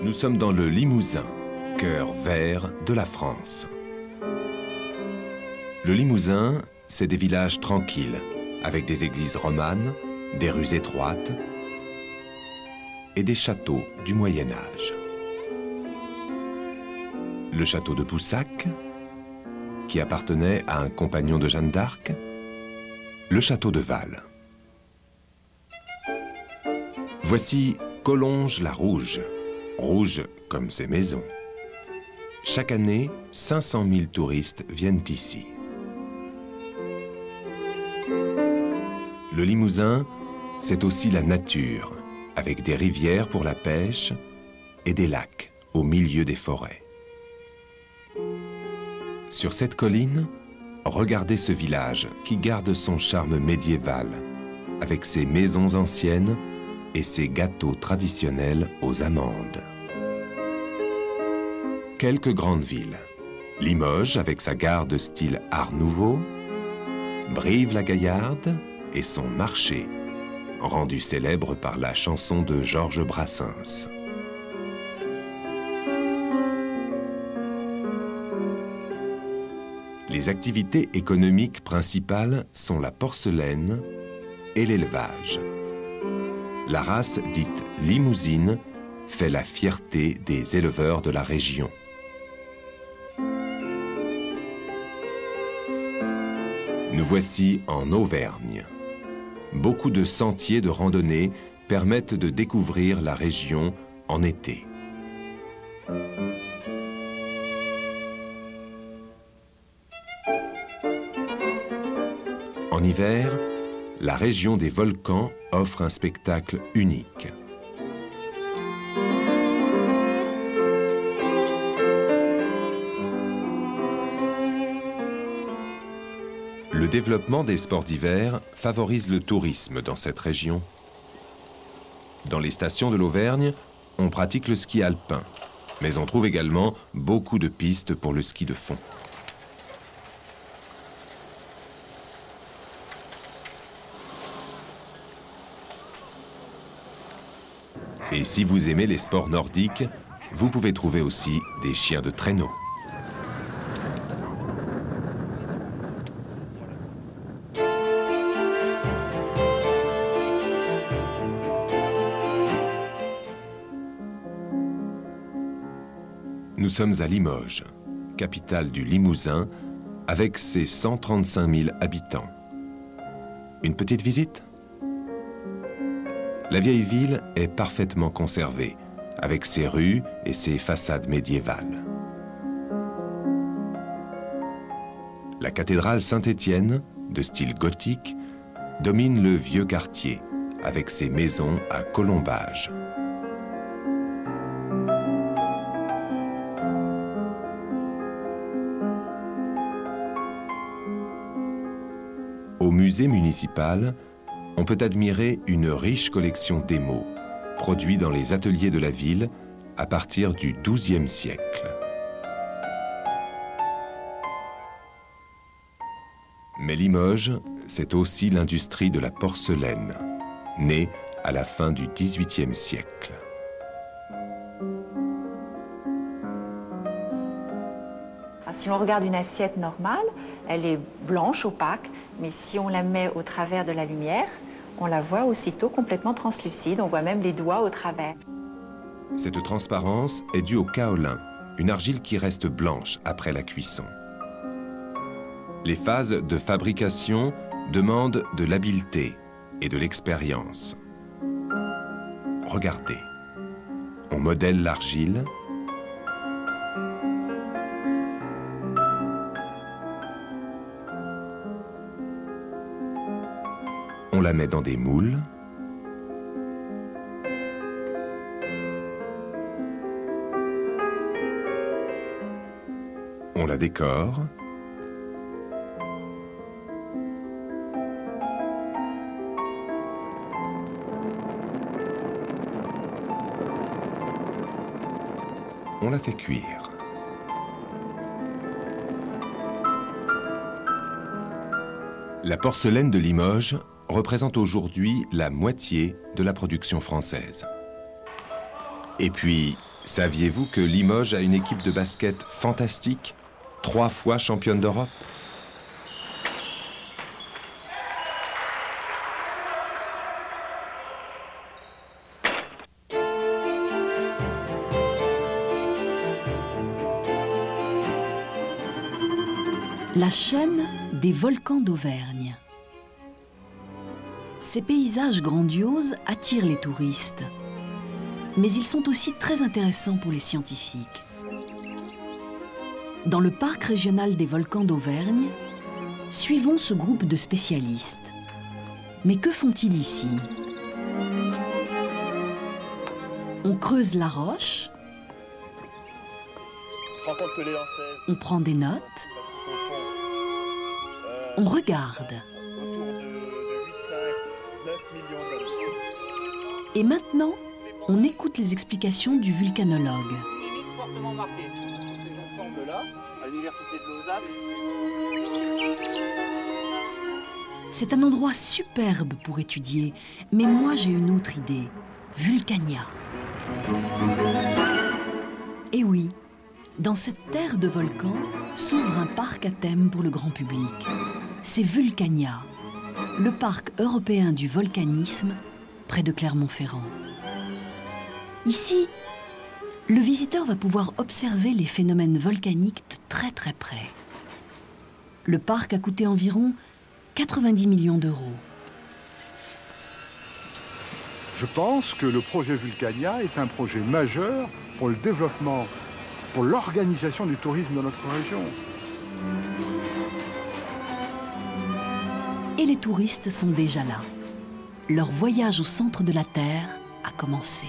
Nous sommes dans le Limousin, cœur vert de la France. Le Limousin, c'est des villages tranquilles, avec des églises romanes, des rues étroites et des châteaux du Moyen-Âge. Le château de Poussac, qui appartenait à un compagnon de Jeanne d'Arc, le château de Val. Voici Collonges-la-Rouge, rouge comme ses maisons. Chaque année, 500 000 touristes viennent ici. Le Limousin, c'est aussi la nature, avec des rivières pour la pêche et des lacs au milieu des forêts. Sur cette colline, regardez ce village qui garde son charme médiéval, avec ses maisons anciennes et ses gâteaux traditionnels aux amandes. Quelques grandes villes. Limoges avec sa gare de style Art Nouveau, Brive-la-Gaillarde et son marché, rendu célèbre par la chanson de Georges Brassens. Les activités économiques principales sont la porcelaine et l'élevage. La race dite limousine fait la fierté des éleveurs de la région. Nous voici en Auvergne. Beaucoup de sentiers de randonnée permettent de découvrir la région en été. En hiver, la région des volcans offre un spectacle unique. Le développement des sports d'hiver favorise le tourisme dans cette région. Dans les stations de l'Auvergne, on pratique le ski alpin, mais on trouve également beaucoup de pistes pour le ski de fond. Et si vous aimez les sports nordiques, vous pouvez trouver aussi des chiens de traîneau. Nous sommes à Limoges, capitale du Limousin, avec ses 135 000 habitants. Une petite visite ? La vieille ville est parfaitement conservée, avec ses rues et ses façades médiévales. La cathédrale Saint-Étienne, de style gothique, domine le vieux quartier, avec ses maisons à colombages. Au musée municipal, on peut admirer une riche collection d'émaux, produits dans les ateliers de la ville à partir du XIIe siècle. Mais Limoges, c'est aussi l'industrie de la porcelaine, née à la fin du XVIIIe siècle. Si on regarde une assiette normale, elle est blanche, opaque, mais si on la met au travers de la lumière, on la voit aussitôt complètement translucide, on voit même les doigts au travers. Cette transparence est due au kaolin, une argile qui reste blanche après la cuisson. Les phases de fabrication demandent de l'habileté et de l'expérience. Regardez, on modèle l'argile, on la met dans des moules. On la décore. On la fait cuire. La porcelaine de Limoges représente aujourd'hui la moitié de la production française. Et puis, Saviez-vous que Limoges a une équipe de basket fantastique, 3 fois championne d'Europe? La chaîne des volcans d'Auvergne. Ces paysages grandioses attirent les touristes, mais ils sont aussi très intéressants pour les scientifiques. Dans le parc régional des volcans d'Auvergne, suivons ce groupe de spécialistes. Mais que font-ils ici? On creuse la roche, on prend des notes, on regarde. Et maintenant, on écoute les explications du volcanologue. C'est un endroit superbe pour étudier, mais moi j'ai une autre idée. Vulcania. Et oui, dans cette terre de volcans s'ouvre un parc à thème pour le grand public. C'est Vulcania, le parc européen du volcanisme près de Clermont-Ferrand. Ici, le visiteur va pouvoir observer les phénomènes volcaniques de très très près. Le parc a coûté environ 90 millions d'euros. Je pense que le projet Vulcania est un projet majeur pour le développement, pour l'organisation du tourisme dans notre région. Et les touristes sont déjà là. Leur voyage au centre de la Terre a commencé.